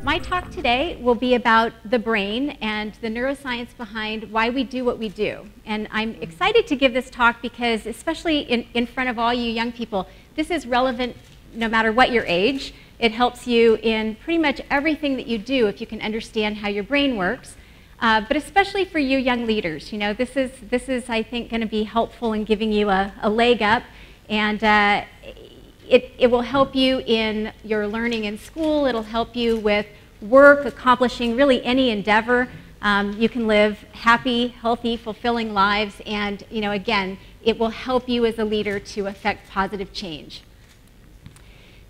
My talk today will be about the brain and the neuroscience behind why we do what we do. And I'm excited to give this talk because, especially in front of all you young people, this is relevant no matter what your age. It helps you in pretty much everything that you do if you can understand how your brain works. But especially for you young leaders, you know, this is I think, going to be helpful in giving you a leg up, and it will help you in your learning in school. It'll help you with work, accomplishing really any endeavor. You can live happy, healthy, fulfilling lives, and you know, again, it will help you as a leader to affect positive change.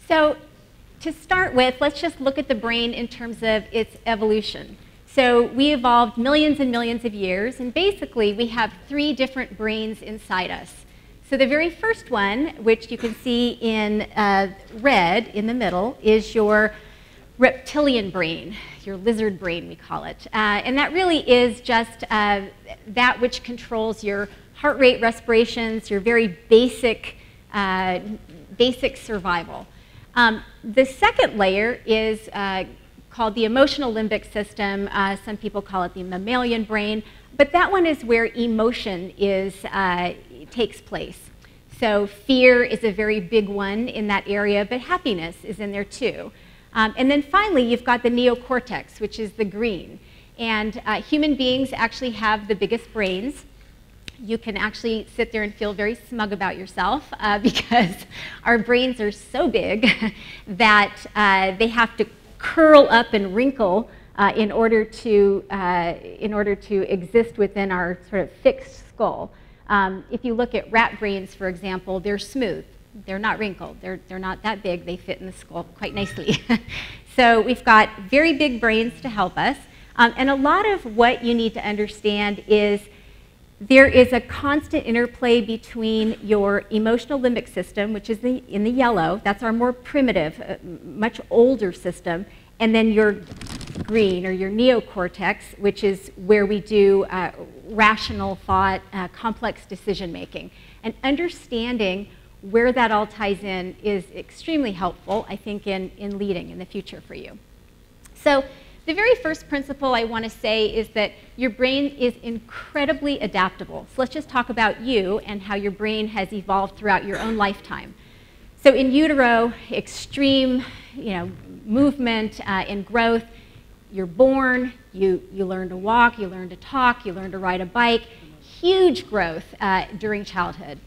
So to start with, let's just look at the brain in terms of its evolution. So we evolved millions and millions of years, and basically we have 3 different brains inside us. So the very first one, which you can see in red in the middle, is your reptilian brain, your lizard brain we call it. And that really is just that which controls your heart rate, respirations, your very basic survival. The second layer is called the emotional limbic system. Some people call it the mammalian brain, but that one is where emotion takes place. So fear is a very big one in that area, but happiness is in there too. And then finally, you've got the neocortex, which is the green. And human beings actually have the biggest brains. You can actually sit there and feel very smug about yourself because our brains are so big that they have to curl up and wrinkle in order to exist within our sort of fixed skull. If you look at rat brains, for example, they're smooth. They're not wrinkled. They're not that big. They fit in the skull quite nicely. So we've got very big brains to help us. And a lot of what you need to understand is there is a constant interplay between your emotional limbic system, which is in the yellow. That's our more primitive, much older system. And then your green, or your neocortex, which is where we do rational thought, complex decision making. And understanding where that all ties in is extremely helpful, I think, in leading in the future for you. So the very first principle I want to say is that your brain is incredibly adaptable. So let's just talk about you and how your brain has evolved throughout your own lifetime. So in utero, extreme movement and growth. You're born, you learn to walk, you learn to talk, you learn to ride a bike. Huge growth during childhood.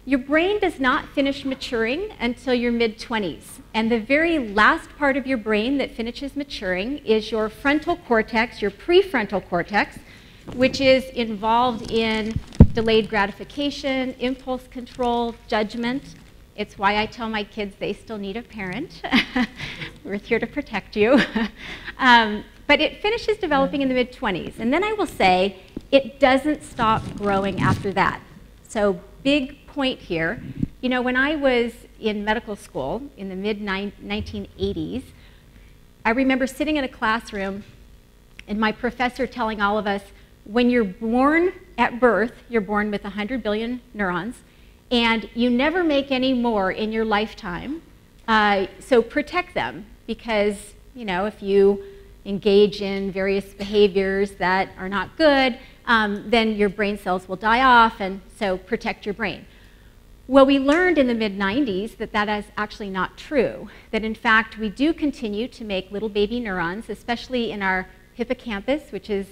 Your brain does not finish maturing until your mid-20s. And the very last part of your brain that finishes maturing is your frontal cortex, your prefrontal cortex, which is involved in delayed gratification, impulse control, judgment. It's why I tell my kids they still need a parent. We're here to protect you. But it finishes developing in the mid-20s. And then I will say it doesn't stop growing after that. So big point here. You know, when I was in medical school in the mid-1980s, I remember sitting in a classroom and my professor telling all of us, when you're born at birth, you're born with 100 billion neurons, and you never make any more in your lifetime, so protect them, because if you engage in various behaviors that are not good, then your brain cells will die off, and so protect your brain. Well, we learned in the mid-90s that that is actually not true, that in fact we do continue to make little baby neurons, especially in our hippocampus, which is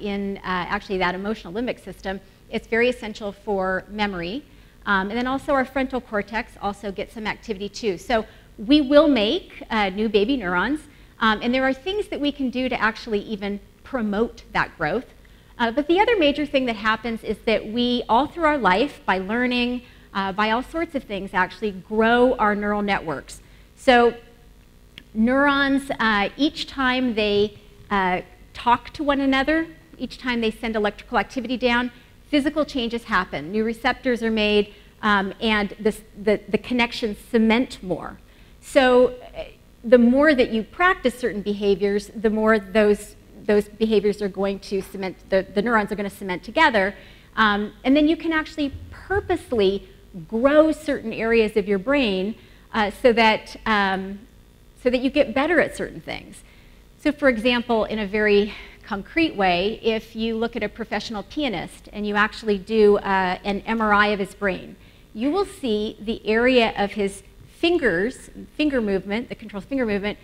in actually that emotional limbic system. It's very essential for memory. And then also our frontal cortex also gets some activity too. So we will make new baby neurons, and there are things that we can do to actually even promote that growth. But the other major thing that happens is that we, all through our life, by learning, by all sorts of things, actually grow our neural networks. So neurons, each time they talk to one another, each time they send electrical activity down, physical changes happen. New receptors are made, and the connections cement more. So the more that you practice certain behaviors, the more those behaviors are going to cement, the neurons are going to cement together. And then you can actually purposely grow certain areas of your brain so that you get better at certain things. So for example, in a very concrete way, if you look at a professional pianist and you actually do an MRI of his brain, you will see the area of his fingers, finger movement, the controls finger movement,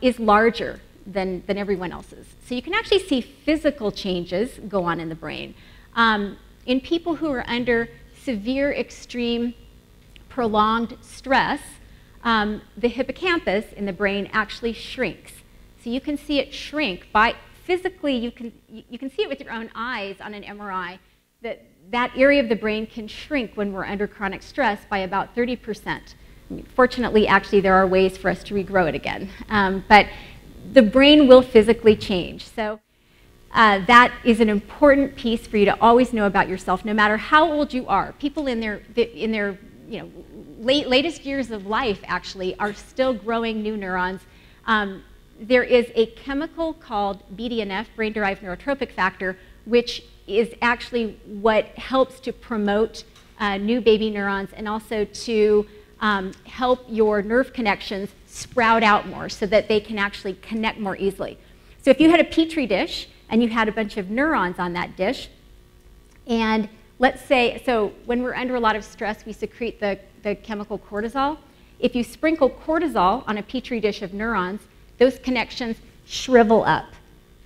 is larger than everyone else's. So you can actually see physical changes go on in the brain. In people who are under severe, extreme, prolonged stress, the hippocampus in the brain actually shrinks. So you can see it shrink by physically, you can see it with your own eyes on an MRI, that area of the brain can shrink when we're under chronic stress by about 30%. Fortunately, actually, there are ways for us to regrow it again. But the brain will physically change. So that is an important piece for you to always know about yourself, no matter how old you are. People in their latest years of life, actually, are still growing new neurons. There is a chemical called BDNF, brain-derived neurotropic factor, which is actually what helps to promote new baby neurons and also to help your nerve connections sprout out more so that they can actually connect more easily. So if you had a petri dish and you had a bunch of neurons on that dish, and let's say, so when we're under a lot of stress, we secrete the chemical cortisol. If you sprinkle cortisol on a petri dish of neurons, those connections shrivel up.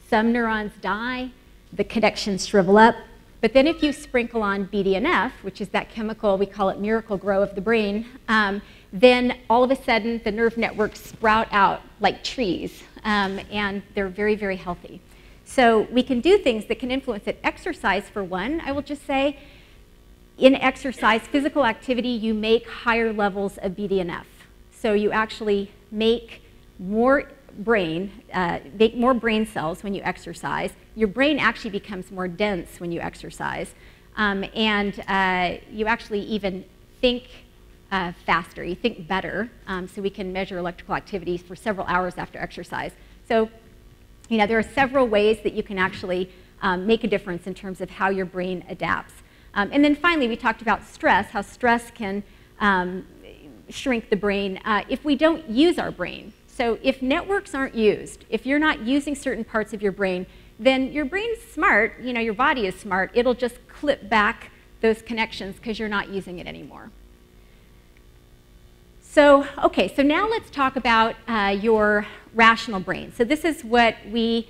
Some neurons die, the connections shrivel up. But then if you sprinkle on BDNF, which is that chemical, we call it miracle grow of the brain, then all of a sudden the nerve networks sprout out like trees, and they're very, very healthy. So we can do things that can influence it. Exercise, for one, I will just say, in exercise, physical activity, you make higher levels of BDNF. So you actually make more brain cells when you exercise. Your brain actually becomes more dense when you exercise. And you actually even think faster, you think better. So we can measure electrical activities for several hours after exercise. So there are several ways that you can actually make a difference in terms of how your brain adapts. And then finally, we talked about stress, how stress can shrink the brain if we don't use our brain. So if networks aren't used, if you're not using certain parts of your brain, then your brain's smart, your body is smart, it'll just clip back those connections because you're not using it anymore. So, okay, so now let's talk about your rational brain. So this is what we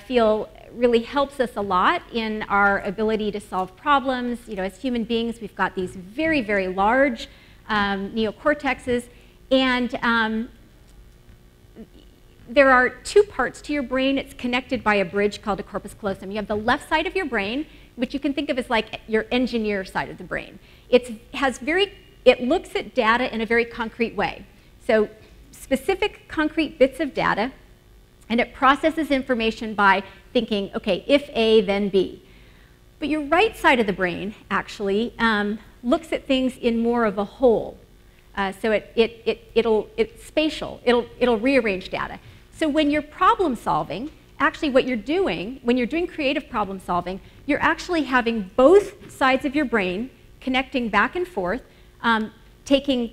feel really helps us a lot in our ability to solve problems. As human beings, we've got these very, very large neocortexes, and there are two parts to your brain. It's connected by a bridge called a corpus callosum. You have the left side of your brain, which you can think of as like your engineer side of the brain. It looks at data in a very concrete way. So specific concrete bits of data, and it processes information by thinking, okay, if A, then B. But your right side of the brain actually looks at things in more of a whole. So it's spatial. It'll rearrange data. So when you're problem solving, actually what you're doing, when you're doing creative problem solving, you're actually having both sides of your brain connecting back and forth, taking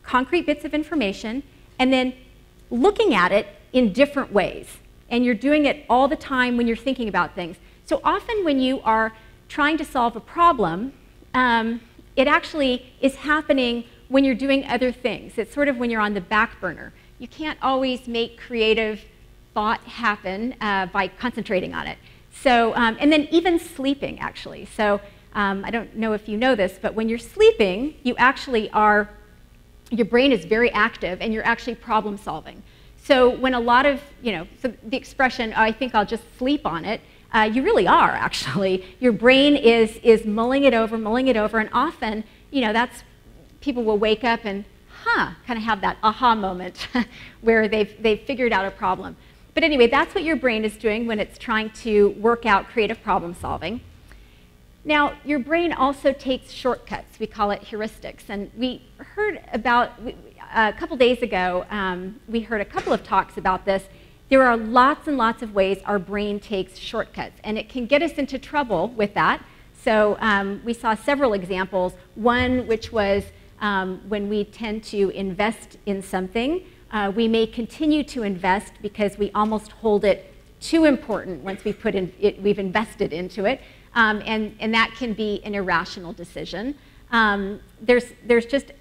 concrete bits of information, and then looking at it in different ways. And you're doing it all the time when you're thinking about things. So often when you are trying to solve a problem, it actually is happening when you're doing other things. It's sort of when you're on the back burner. You can't always make creative thought happen by concentrating on it. So, and then even sleeping, actually. So I don't know if you know this, but when you're sleeping, you actually are, your brain is very active and you're actually problem solving. So when a lot of, so the expression, oh, I think I'll just sleep on it, you really are, actually. Your brain is mulling it over, and often, that's, people will wake up and, kind of have that aha moment where they've figured out a problem. But anyway, that's what your brain is doing when it's trying to work out creative problem solving. Now, your brain also takes shortcuts. We call it heuristics. And we heard about, a couple days ago, we heard a couple of talks about this. There are lots and lots of ways our brain takes shortcuts, and it can get us into trouble with that. So we saw several examples. One which was when we tend to invest in something We may continue to invest because we almost hold it too important once we've invested into it, and that can be an irrational decision. There's just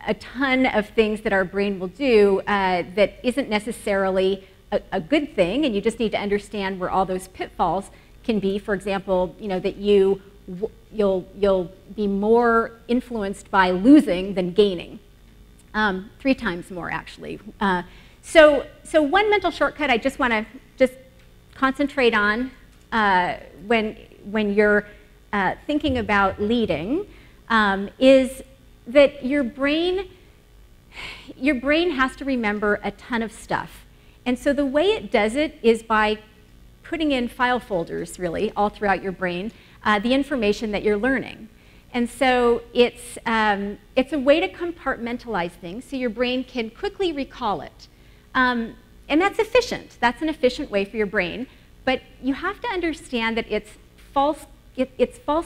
a ton of things that our brain will do that isn't necessarily a good thing, and you just need to understand where all those pitfalls can be. For example, that you'll be more influenced by losing than gaining, 3 times more actually. So one mental shortcut I just want to concentrate on when you're thinking about leading is that your brain has to remember a ton of stuff. And so the way it does it is by putting in file folders, really, all throughout your brain, the information that you're learning. And so it's a way to compartmentalize things so your brain can quickly recall it. And that's efficient. That's an efficient way for your brain. But you have to understand that it's false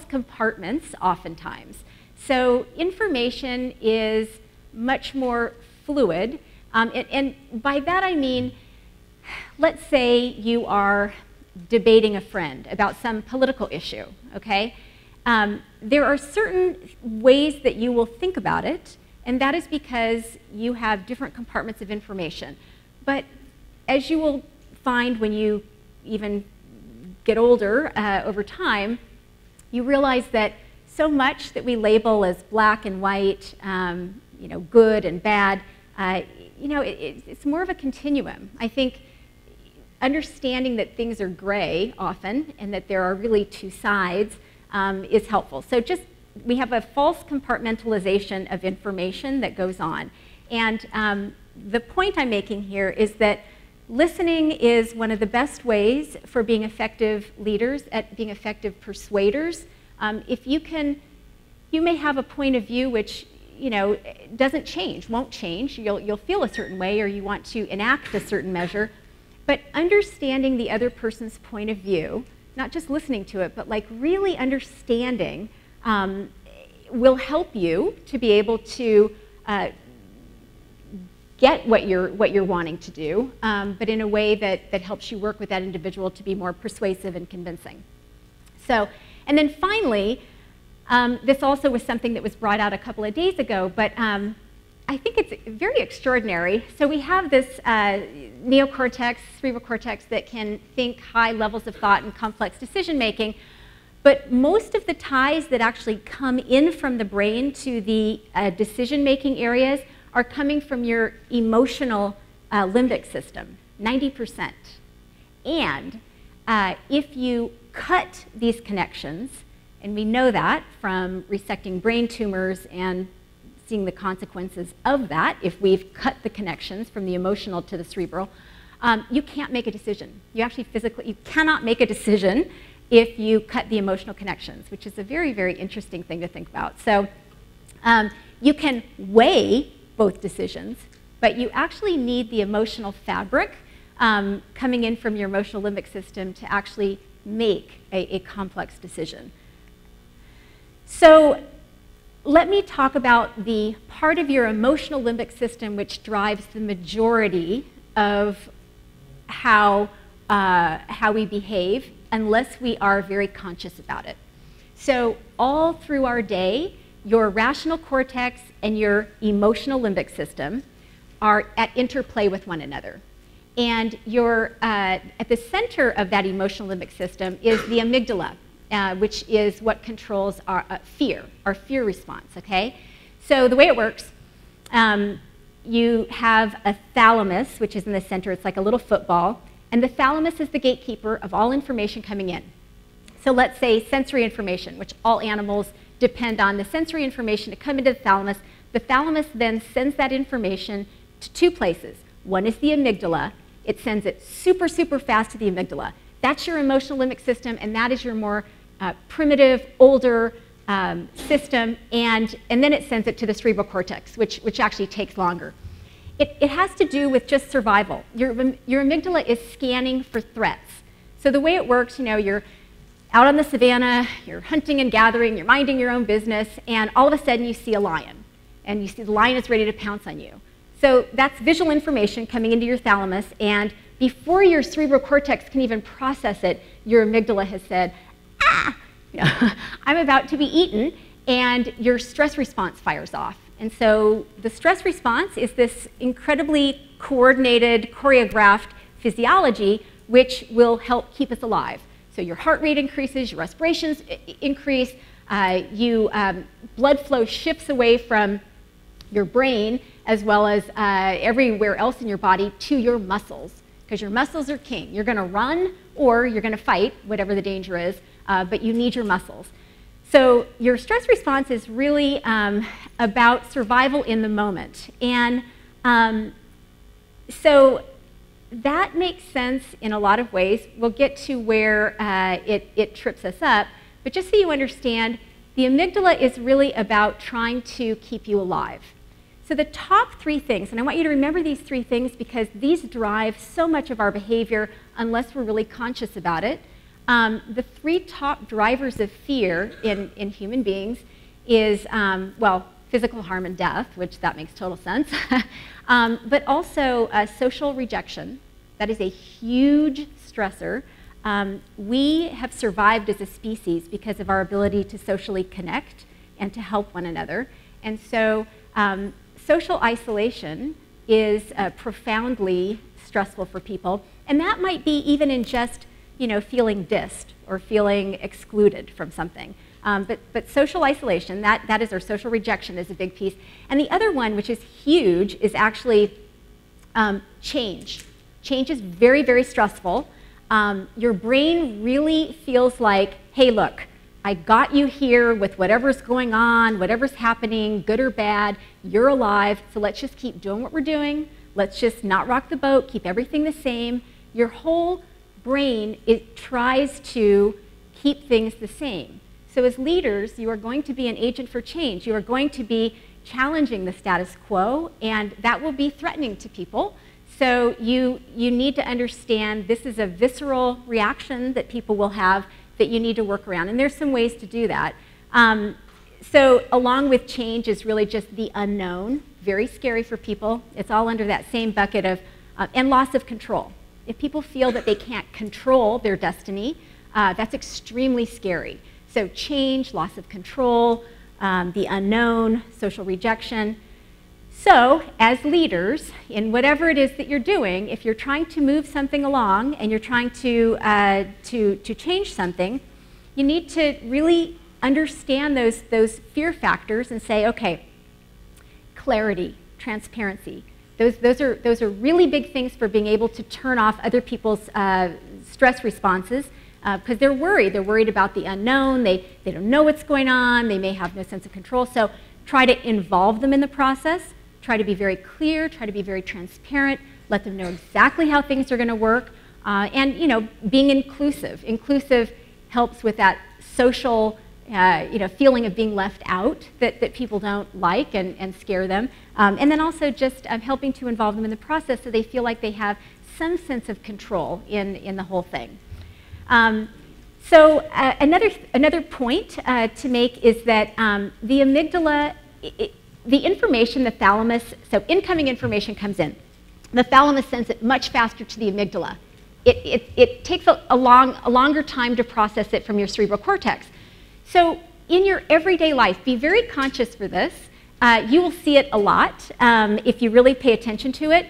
compartments oftentimes. So information is much more fluid. And by that I mean, let's say you are debating a friend about some political issue, okay? There are certain ways that you will think about it, and that is because you have different compartments of information. But as you will find when you even get older over time, you realize that so much that we label as black and white, good and bad, it's more of a continuum. I think understanding that things are gray often and that there are really 2 sides is helpful. So we have a false compartmentalization of information that goes on. And the point I'm making here is that listening is one of the best ways for being effective leaders, at being effective persuaders. If you may have a point of view which doesn't change, won't change. You'll feel a certain way, or you want to enact a certain measure. But understanding the other person's point of view, not just listening to it, but like really understanding, will help you to be able to get what you're wanting to do, but in a way that helps you work with that individual to be more persuasive and convincing. So, and then finally, this also was something that was brought out a couple of days ago, but I think it's very extraordinary. So we have this neocortex, cerebral cortex, that can think high levels of thought and complex decision making, but most of the ties that actually come in from the brain to the decision making areas are coming from your emotional limbic system, 90%. And if you cut these connections, and we know that from resecting brain tumors and seeing the consequences of that, if we've cut the connections from the emotional to the cerebral, you can't make a decision. You cannot make a decision if you cut the emotional connections, which is a very, very interesting thing to think about. So you can weigh both decisions, but you actually need the emotional fabric coming in from your emotional limbic system to actually make a complex decision. So let me talk about the part of your emotional limbic system which drives the majority of how we behave, unless we are very conscious about it. So all through our day, your rational cortex and your emotional limbic system are at interplay with one another. And at the center of that emotional limbic system is the amygdala, which is what controls our fear response, okay? So the way it works, you have a thalamus, which is in the center. It's like a little football. And the thalamus is the gatekeeper of all information coming in. So let's say sensory information, which all animals depend on the sensory information to come into the thalamus. The thalamus then sends that information to 2 places. One is the amygdala. It sends it super, super fast to the amygdala. That's your emotional limbic system, and that is your more primitive, older system, and then it sends it to the cerebral cortex, which actually takes longer. It has to do with just survival. Your amygdala is scanning for threats. So the way it works, you're out on the savannah, you're hunting and gathering, you're minding your own business, and all of a sudden you see a lion, and you see the lion is ready to pounce on you. So that's visual information coming into your thalamus, and before your cerebral cortex can even process it, your amygdala has said, ah, I'm about to be eaten, and your stress response fires off. And so the stress response is this incredibly coordinated, choreographed physiology which will help keep us alive. So your heart rate increases, your respirations increase, blood flow shifts away from your brain as well as everywhere else in your body to your muscles, because your muscles are king. You're going to run or you're going to fight, whatever the danger is, but you need your muscles. So your stress response is really about survival in the moment. And so that makes sense in a lot of ways. We'll get to where it trips us up. But just so you understand, the amygdala is really about trying to keep you alive. So the top 3 things, and I want you to remember these 3 things because these drive so much of our behavior unless we're really conscious about it. The 3 top drivers of fear in human beings is, well, physical harm and death, which that makes total sense, but also social rejection. That is a huge stressor. We have survived as a species because of our ability to socially connect and to help one another. And so social isolation is profoundly stressful for people. And that might be even in just feeling dissed or feeling excluded from something. But social isolation, that is our social rejection, is a big piece. And the other one, which is huge, is actually change. Change is very, very stressful. Your brain really feels like, hey, look, I got you here with whatever's going on, whatever's happening, good or bad, you're alive, so let's just keep doing what we're doing. Let's just not rock the boat, keep everything the same. Your whole brain, it tries to keep things the same. So as leaders, you are going to be an agent for change. You are going to be challenging the status quo, and that will be threatening to people. So you need to understand this is a visceral reaction that people will have that you need to work around, and there's some ways to do that. So along with change is really just the unknown, very scary for people. It's all under that same bucket of, and loss of control. If people feel that they can't control their destiny, that's extremely scary. So change, loss of control, the unknown, social rejection. So as leaders, in whatever it is that you're doing, if you're trying to move something along and you're trying to change something, you need to really understand those fear factors and say, okay, clarity, transparency. Those are really big things for being able to turn off other people's stress responses because they're worried. They're worried about the unknown. They don't know what's going on. They may have no sense of control. So try to involve them in the process. Try to be very clear. Try to be very transparent. Let them know exactly how things are going to work. And being inclusive. Inclusive helps with that social feeling of being left out that people don't like and scare them. And then also just helping to involve them in the process so they feel like they have some sense of control in the whole thing. So another point to make is that the amygdala, the information, the thalamus, so incoming information comes in. The thalamus sends it much faster to the amygdala. It takes a longer time to process it from your cerebral cortex. So in your everyday life, be very conscious for this. You will see it a lot if you really pay attention to it.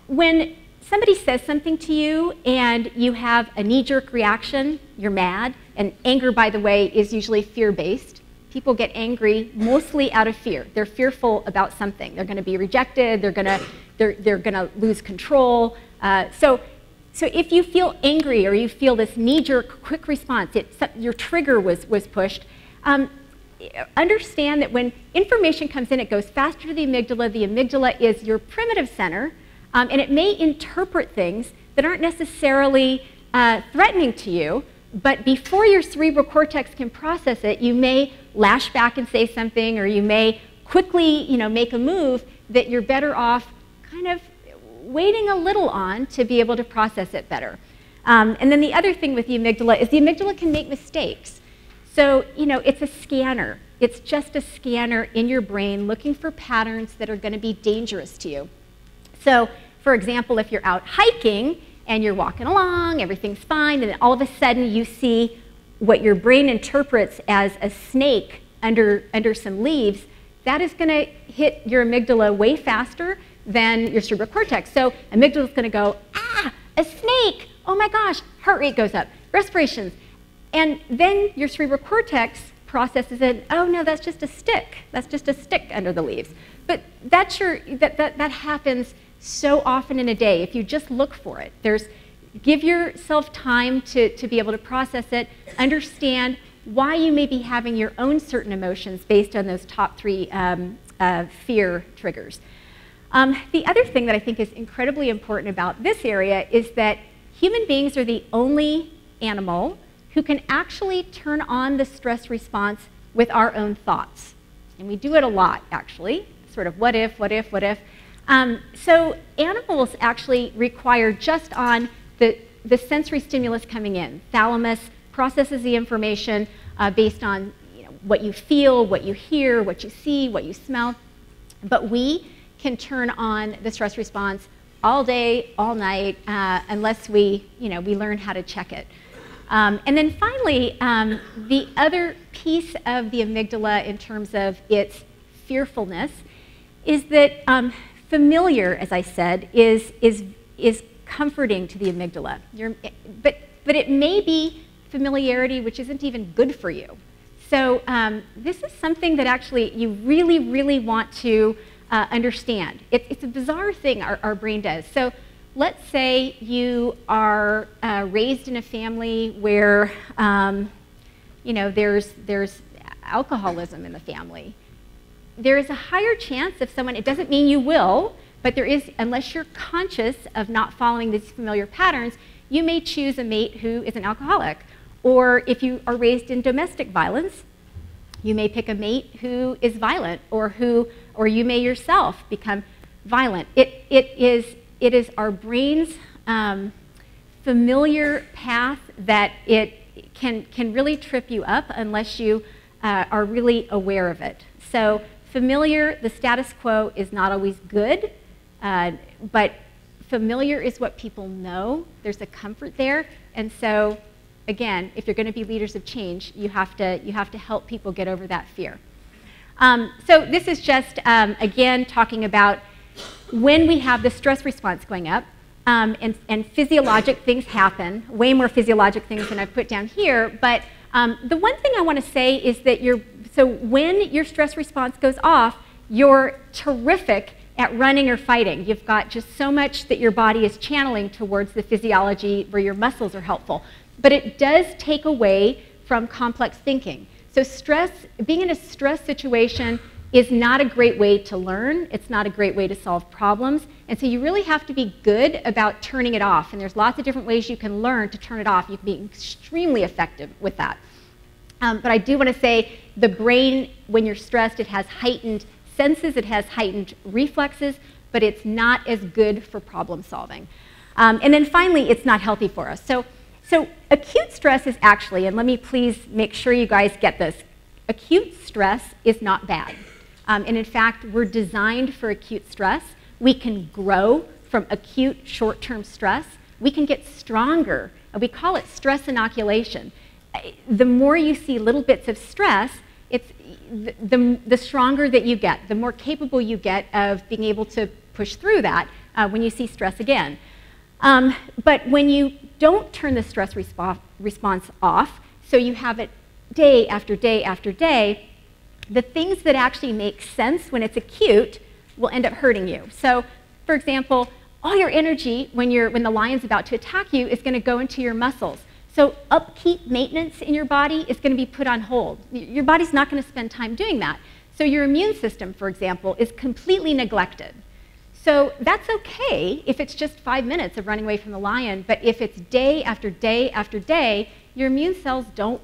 When somebody says something to you and you have a knee-jerk reaction, you're mad, and anger, by the way, is usually fear-based. People get angry mostly out of fear. They're fearful about something. They're going to be rejected. They're going to lose control. So if you feel angry or you feel this knee-jerk quick response, your trigger was pushed, understand that when information comes in, it goes faster to the amygdala. The amygdala is your primitive center, and it may interpret things that aren't necessarily threatening to you, but before your cerebral cortex can process it, you may lash back and say something, or you may quickly make a move that you're better off kind of waiting a little on to be able to process it better. And then the other thing with the amygdala is the amygdala can make mistakes. So, it's a scanner. It's just a scanner in your brain looking for patterns that are going to be dangerous to you. So, for example, if you're out hiking and you're walking along, everything's fine, and then all of a sudden you see what your brain interprets as a snake under some leaves, that is going to hit your amygdala way faster than your cerebral cortex. So amygdala is going to go, ah, a snake, oh my gosh, heart rate goes up, respirations. And then your cerebral cortex processes it, oh no, that's just a stick. That's just a stick under the leaves. But that happens so often in a day if you just look for it. Give yourself time to be able to process it, understand why you may be having your own certain emotions based on those top 3 fear triggers. The other thing that I think is incredibly important about this area is that human beings are the only animal who can actually turn on the stress response with our own thoughts. And we do it a lot, actually, sort of what if, what if, what if. So animals actually require just on the sensory stimulus coming in. Thalamus processes the information based on what you feel, what you hear, what you see, what you smell. But we can turn on the stress response all day, all night, unless we learn how to check it. And then finally, the other piece of the amygdala in terms of its fearfulness is that familiar, as I said, is comforting to the amygdala. But it may be familiarity which isn't even good for you. So this is something that actually you really, really want to understand. It's a bizarre thing our brain does. So let's say you are raised in a family where there's alcoholism in the family. There is a higher chance of someone, it doesn't mean you will, but there is, unless you're conscious of not following these familiar patterns, you may choose a mate who is an alcoholic. Or if you are raised in domestic violence, you may pick a mate who is violent, or you may yourself become violent. It is our brain's familiar path that it can really trip you up unless you are really aware of it. So familiar, the status quo is not always good, but familiar is what people know. There's a comfort there, and so again, if you're going to be leaders of change, you have to help people get over that fear. So this is just again talking about when we have the stress response going up, and physiologic things happen, way more physiologic things than I've put down here. But the one thing I want to say is that when your stress response goes off, you're terrific at running or fighting. You've got just so much that your body is channeling towards the physiology where your muscles are helpful. But it does take away from complex thinking. So being in a stress situation is not a great way to learn. It's not a great way to solve problems. And so you really have to be good about turning it off. And there's lots of different ways you can learn to turn it off. You can be extremely effective with that. But I do want to say the brain, when you're stressed, it has heightened senses, it has heightened reflexes, but it's not as good for problem solving. And then finally, it's not healthy for us. So acute stress is actually, and let me please make sure you guys get this, acute stress is not bad. And in fact, we're designed for acute stress. We can grow from acute short-term stress. We can get stronger. We call it stress inoculation. The more you see little bits of stress, the stronger that you get, the more capable you get of being able to push through that when you see stress again. But when you don't turn the stress response off, so you have it day after day after day, the things that actually make sense when it's acute will end up hurting you. So, for example, all your energy when the lion's about to attack you is going to go into your muscles. So upkeep, maintenance in your body is going to be put on hold. Your body's not going to spend time doing that. So your immune system, for example, is completely neglected. So that's okay if it's just 5 minutes of running away from the lion, but if it's day after day after day, your immune cells don't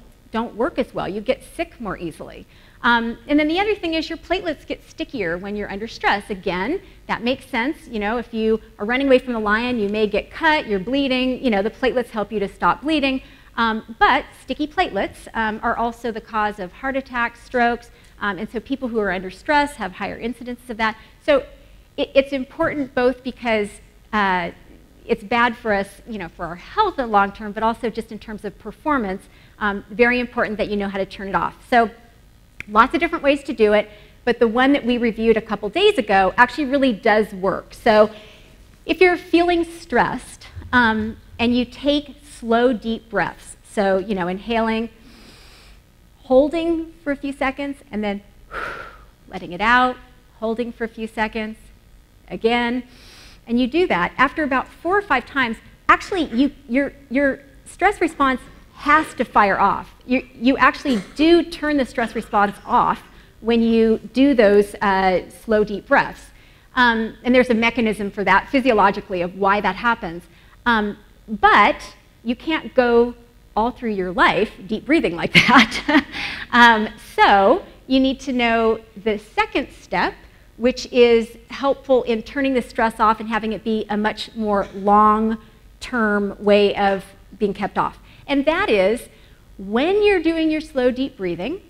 work as well. You get sick more easily. And then the other thing is your platelets get stickier when you're under stress. Again, that makes sense. If you are running away from the lion, you may get cut, you're bleeding. The platelets help you to stop bleeding. But sticky platelets are also the cause of heart attacks, strokes, And so people who are under stress have higher incidences of that. So it's important both because it's bad for us, for our health in the long term, but also just in terms of performance, very important that you know how to turn it off. So lots of different ways to do it, but the one that we reviewed a couple days ago actually really does work. So if you're feeling stressed and you take slow, deep breaths, so inhaling, holding for a few seconds, and then letting it out, holding for a few seconds, again, and you do that, after about 4 or 5 times, actually your stress response has to fire off. You actually do turn the stress response off when you do those slow, deep breaths. And there's a mechanism for that physiologically of why that happens. But you can't go all through your life deep breathing like that. So you need to know the second step, which is helpful in turning the stress off and having it be a much more long-term way of being kept off. And that is, when you're doing your slow, deep breathing,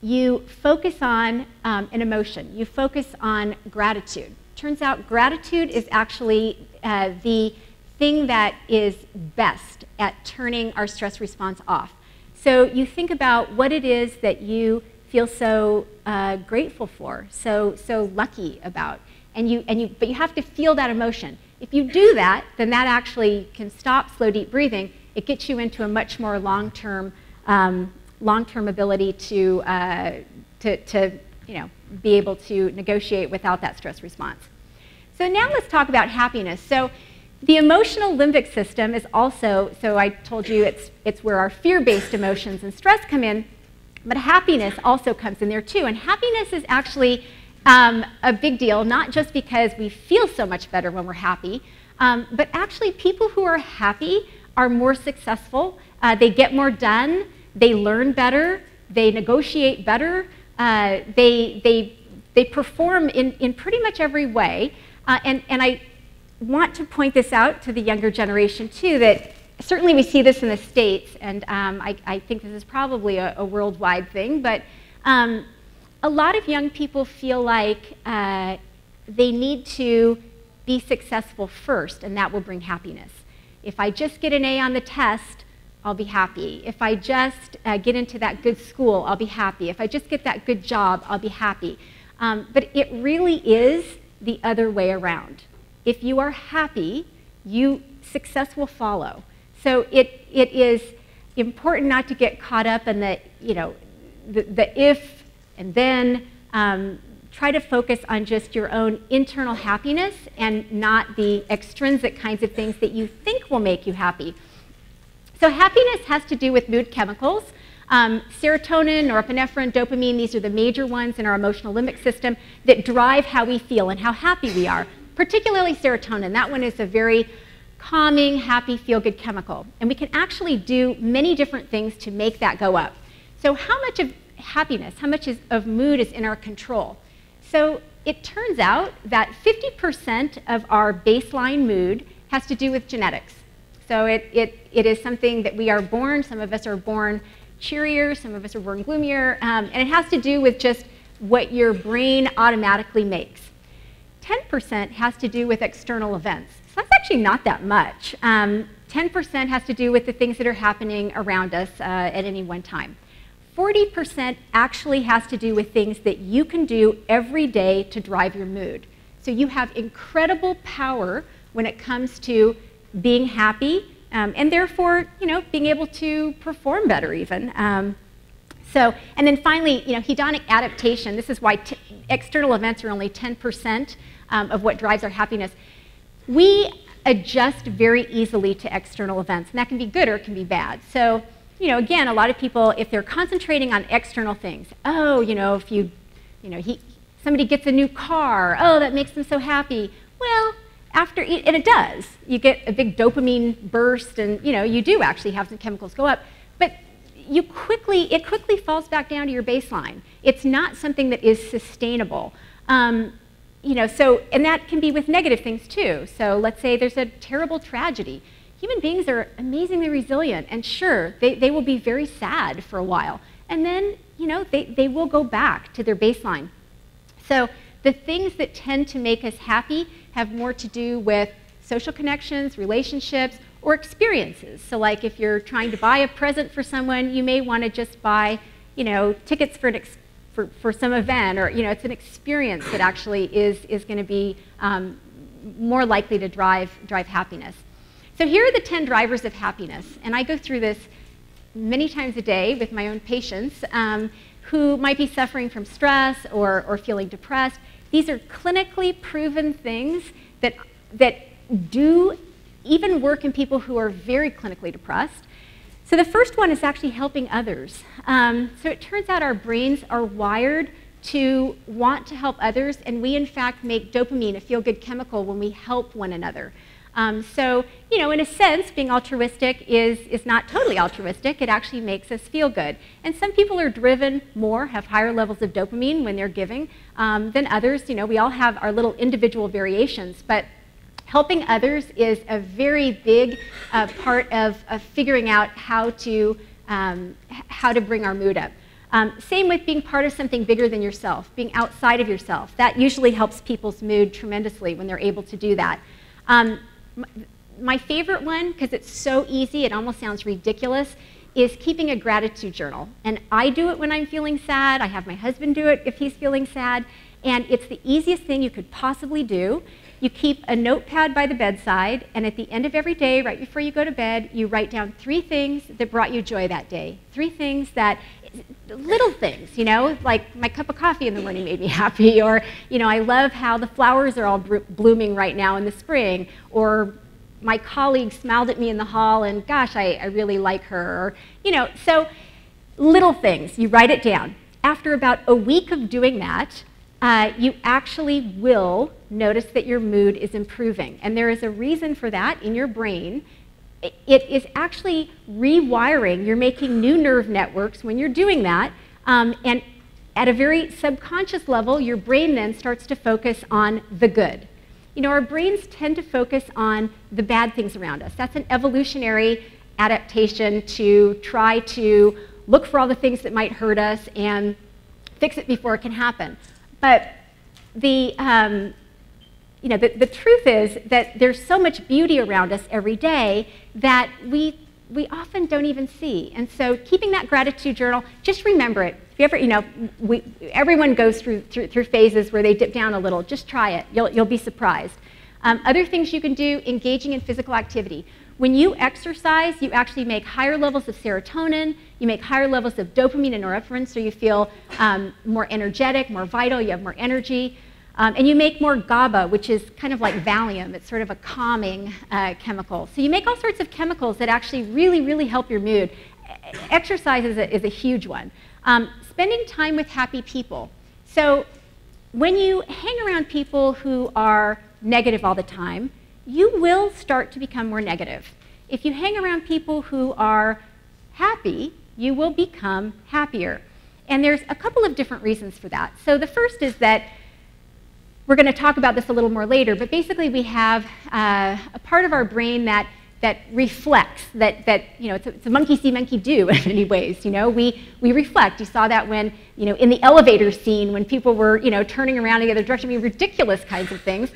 you focus on an emotion. You focus on gratitude. Turns out gratitude is actually the thing that is best at turning our stress response off. So you think about what it is that you feel so grateful for, so lucky about, but you have to feel that emotion. If you do that, then that actually can stop slow, deep breathing. It gets you into a much more long-term ability to be able to negotiate without that stress response. So now let's talk about happiness. So the emotional limbic system is also, so I told you it's where our fear-based emotions and stress come in, but happiness also comes in there too. And happiness is actually a big deal, not just because we feel so much better when we're happy, but actually people who are happy are more successful. They get more done. They learn better. They negotiate better. They perform in pretty much every way. And I want to point this out to the younger generation too, that certainly we see this in the States, and I think this is probably a worldwide thing, but a lot of young people feel like they need to be successful first, and that will bring happiness. If I just get an A on the test, I'll be happy. If I just get into that good school, I'll be happy. If I just get that good job, I'll be happy. But it really is the other way around. If you are happy, success will follow. So it is important not to get caught up in the if and then. Try to focus on just your own internal happiness and not the extrinsic kinds of things that you think will make you happy. So happiness has to do with mood chemicals. Serotonin, norepinephrine, dopamine, these are the major ones in our emotional limbic system that drive how we feel and how happy we are, particularly serotonin. That one is a very calming, happy, feel-good chemical. And we can actually do many different things to make that go up. So how much of happiness, how much of mood is in our control? So it turns out that 50% of our baseline mood has to do with genetics. So it is something that we are born. Some of us are born cheerier, some of us are born gloomier, and it has to do with just what your brain automatically makes. 10% has to do with external events. So that's actually not that much. 10% has to do with the things that are happening around us at any one time. 40% actually has to do with things that you can do every day to drive your mood. So you have incredible power when it comes to being happy, and therefore, being able to perform better even. And then finally, hedonic adaptation. This is why external events are only 10% of what drives our happiness. We adjust very easily to external events, and that can be good or it can be bad. So, again, a lot of people, if they're concentrating on external things, if somebody gets a new car, that makes them so happy. Well, and it does. You get a big dopamine burst, and you do actually have some chemicals go up, but it quickly falls back down to your baseline. It's not something that is sustainable. And that can be with negative things too. So let's say there's a terrible tragedy. Human beings are amazingly resilient, and sure, they will be very sad for a while. And then, you know, they will go back to their baseline. So the things that tend to make us happy have more to do with social connections, relationships, or experiences. So like if you're trying to buy a present for someone, you may want to just buy, you know, tickets for some event, or, you know, it's an experience that actually is going to be more likely to drive happiness. So here are the 10 drivers of happiness, and I go through this many times a day with my own patients who might be suffering from stress or feeling depressed. These are clinically proven things that do even work in people who are very clinically depressed. So the first one is actually helping others. So it turns out our brains are wired to want to help others, and we in fact make dopamine, a feel-good chemical, when we help one another. So, you know, in a sense, being altruistic is not totally altruistic. It actually makes us feel good. And some people are driven more, have higher levels of dopamine when they're giving than others. You know, we all have our little individual variations, but helping others is a very big part of figuring out how to bring our mood up. Same with being part of something bigger than yourself, being outside of yourself. That usually helps people's mood tremendously when they're able to do that. My favorite one, because it's so easy, it almost sounds ridiculous, is keeping a gratitude journal. And I do it when I'm feeling sad. I have my husband do it if he's feeling sad. And it's the easiest thing you could possibly do. You keep a notepad by the bedside, and at the end of every day, right before you go to bed, you write down 3 things that brought you joy that day. 3 things that, little things, you know, like my cup of coffee in the morning made me happy, or, you know, I love how the flowers are all blooming right now in the spring, or my colleague smiled at me in the hall and gosh, I really like her, or, you know, so little things, you write it down. After about a week of doing that, you actually will notice that your mood is improving. And there is a reason for that in your brain. It is actually rewiring. You're making new nerve networks when you're doing that. And at a very subconscious level, your brain then starts to focus on the good. You know, our brains tend to focus on the bad things around us. That's an evolutionary adaptation to try to look for all the things that might hurt us and fix it before it can happen. But the truth is that there's so much beauty around us every day that we often don't even see. And so keeping that gratitude journal, just remember it. If you ever, you know, everyone goes through phases where they dip down a little. Just try it. You'll be surprised. Other things you can do, engaging in physical activity. When you exercise, you actually make higher levels of serotonin, you make higher levels of dopamine and norepinephrine, so you feel more energetic, more vital, you have more energy. And you make more GABA, which is kind of like Valium. It's sort of a calming chemical. So you make all sorts of chemicals that actually really, really help your mood. Exercise is a huge one. Spending time with happy people. So when you hang around people who are negative all the time, you will start to become more negative. If you hang around people who are happy, you will become happier. And there's a couple of different reasons for that. So the first is that we're going to talk about this a little more later, but basically we have a part of our brain that reflects, that you know, it's a monkey see, monkey do in many ways. You know, we reflect. You saw that when, you know, in the elevator scene when people were, you know, turning around in the other direction, I mean, ridiculous kinds of things.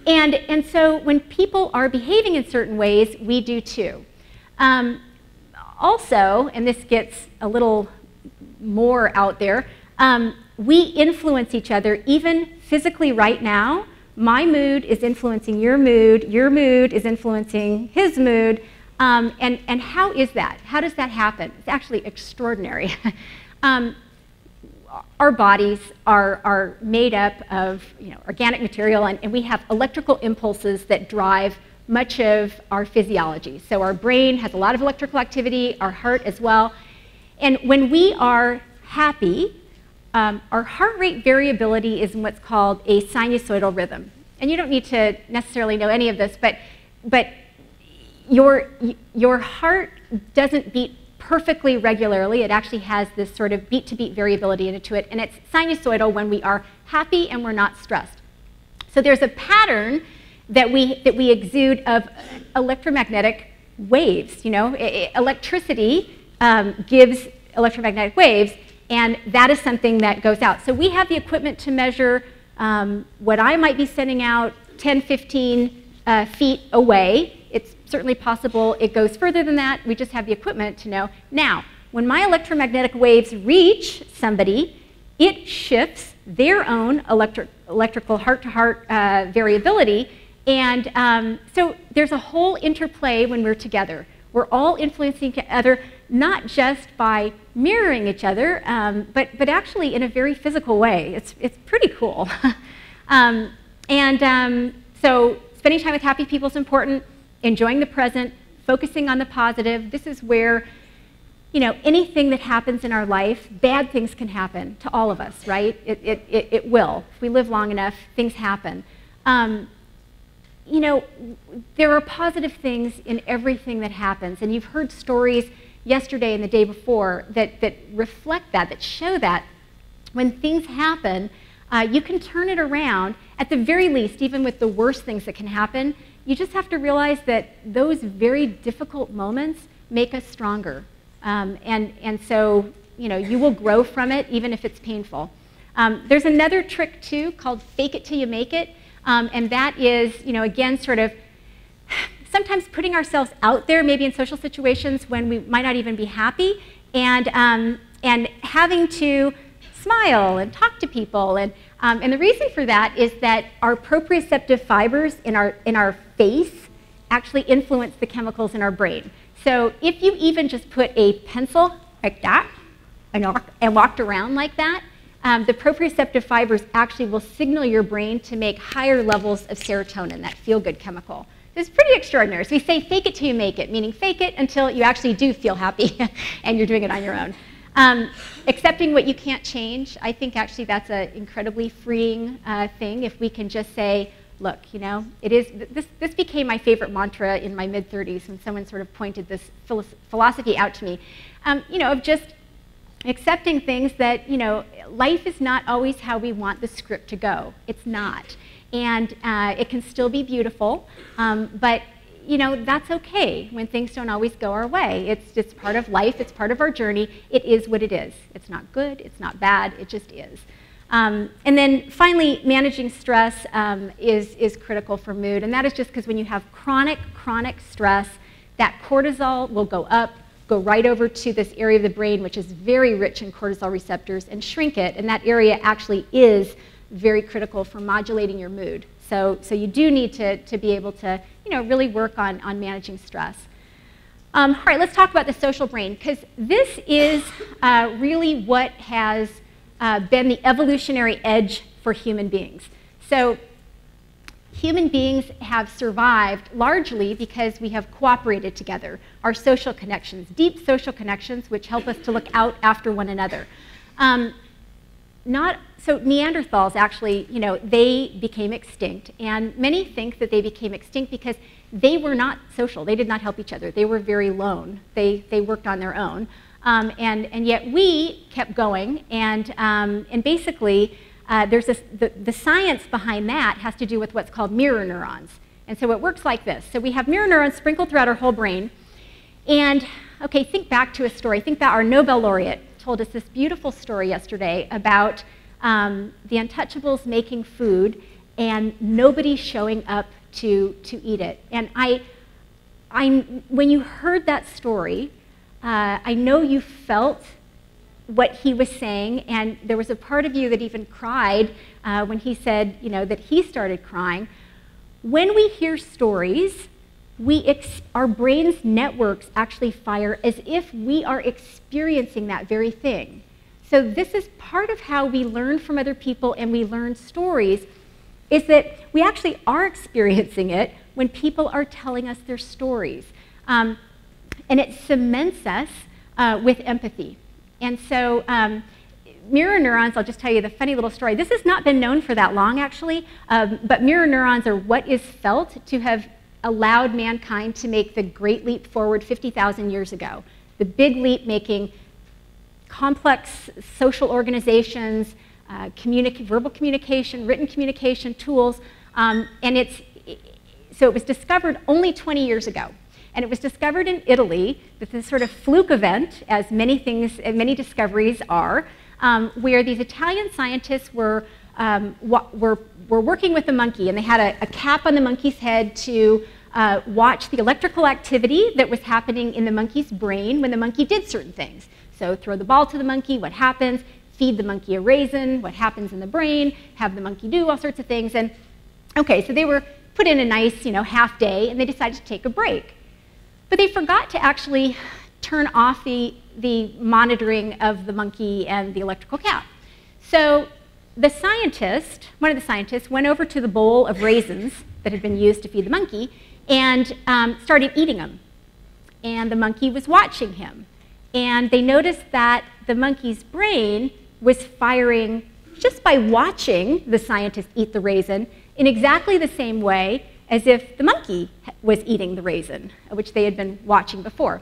And so when people are behaving in certain ways, we do too. Also, and this gets a little more out there, we influence each other even physically right now. My mood is influencing your mood is influencing his mood, and how is that? How does that happen? It's actually extraordinary. Our bodies are made up of, you know, organic material, and we have electrical impulses that drive much of our physiology. So our brain has a lot of electrical activity, our heart as well. And when we are happy, our heart rate variability is what's called a sinusoidal rhythm. And you don't need to necessarily know any of this, but your heart doesn't beat perfectly regularly. It actually has this sort of beat-to-beat variability into it, and it's sinusoidal when we are happy and we're not stressed. So there's a pattern that we exude of electromagnetic waves. You know, electricity gives electromagnetic waves, and that is something that goes out. So we have the equipment to measure what I might be sending out 10, 15 feet away. It's certainly possible it goes further than that. We just have the equipment to know. Now, when my electromagnetic waves reach somebody, it shifts their own electrical heart-to-heart variability. And so there's a whole interplay when we're together. We're all influencing each other, not just by mirroring each other, but actually in a very physical way. It's pretty cool. So spending time with happy people is important, enjoying the present, focusing on the positive. This is where, you know, anything that happens in our life, bad things can happen to all of us, right? It will. If we live long enough, things happen. You know, there are positive things in everything that happens, and you've heard stories yesterday and the day before that reflect that show that when things happen, you can turn it around. At the very least, even with the worst things that can happen, you just have to realize that those very difficult moments make us stronger. And so, you know, you will grow from it, even if it's painful. There's another trick, too, called fake it till you make it. And that is, you know, again, sort of sometimes putting ourselves out there, maybe in social situations when we might not even be happy, and having to smile and talk to people. And the reason for that is that our proprioceptive fibers in our face actually influence the chemicals in our brain. So if you even just put a pencil like that and walked around like that, the proprioceptive fibers actually will signal your brain to make higher levels of serotonin, that feel-good chemical. It's pretty extraordinary. So we say fake it till you make it, meaning fake it until you actually do feel happy and you're doing it on your own. Accepting what you can't change, I think actually that's an incredibly freeing thing if we can just say, look, you know, this became my favorite mantra in my mid-30s when someone sort of pointed this philosophy out to me, you know, of just accepting things that, you know, life is not always how we want the script to go. It's not. And it can still be beautiful, but, you know, that's okay when things don't always go our way. It's just part of life. It's part of our journey. It is what it is. It's not good. It's not bad. It just is. And then finally, managing stress is critical for mood. And that is just because when you have chronic stress, that cortisol will go up, go right over to this area of the brain, which is very rich in cortisol receptors, and shrink it. And that area actually is very critical for modulating your mood. So you do need to be able to, you know, really work on managing stress. All right, let's talk about the social brain, because this is really what has been the evolutionary edge for human beings. So human beings have survived largely because we have cooperated together. Our social connections, deep social connections, which help us to look out after one another. So Neanderthals actually, you know, they became extinct, and many think that they became extinct because they were not social. They did not help each other. They were very lone. They worked on their own, and yet we kept going, and basically there's the science behind that has to do with what's called mirror neurons, and so it works like this. So we have mirror neurons sprinkled throughout our whole brain, and okay, think back to a story. Think about our Nobel laureate told us this beautiful story yesterday about the Untouchables making food and nobody showing up to eat it. And when you heard that story, I know you felt what he was saying, and there was a part of you that even cried when he said, you know, that he started crying. When we hear stories, our brain's networks actually fire as if we are experiencing that very thing. So this is part of how we learn from other people and we learn stories, is that we actually are experiencing it when people are telling us their stories. And it cements us with empathy. And so mirror neurons, I'll just tell you the funny little story. This has not been known for that long, actually, but mirror neurons are what is felt to have allowed mankind to make the great leap forward 50,000 years ago. The big leap making complex social organizations, verbal communication, written communication tools, so it was discovered only 20 years ago. And it was discovered in Italy, that this sort of fluke event, as many things, many discoveries are, where these Italian scientists were working with the monkey, and they had a cap on the monkey's head to watch the electrical activity that was happening in the monkey's brain when the monkey did certain things. So throw the ball to the monkey, what happens? Feed the monkey a raisin, what happens in the brain? Have the monkey do all sorts of things. And okay, so they were put in a nice, half day, and they decided to take a break. But they forgot to actually turn off the monitoring of the monkey and the electrical cap. So the scientist, one of the scientists, went over to the bowl of raisins that had been used to feed the monkey and started eating them. And the monkey was watching him. And they noticed that the monkey's brain was firing just by watching the scientist eat the raisin in exactly the same way as if the monkey was eating the raisin, which they had been watching before.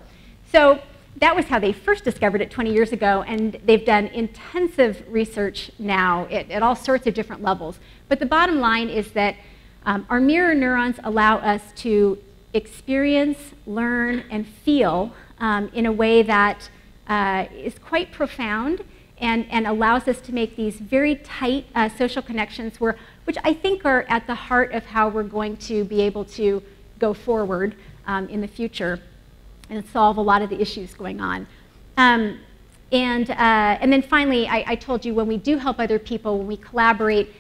So that was how they first discovered it 20 years ago, and they've done intensive research now at all sorts of different levels. But the bottom line is that our mirror neurons allow us to experience, learn, and feel in a way that is quite profound and allows us to make these very tight social connections which I think are at the heart of how we're going to be able to go forward in the future and solve a lot of the issues going on. And then finally, I told you when we do help other people, when we collaborate,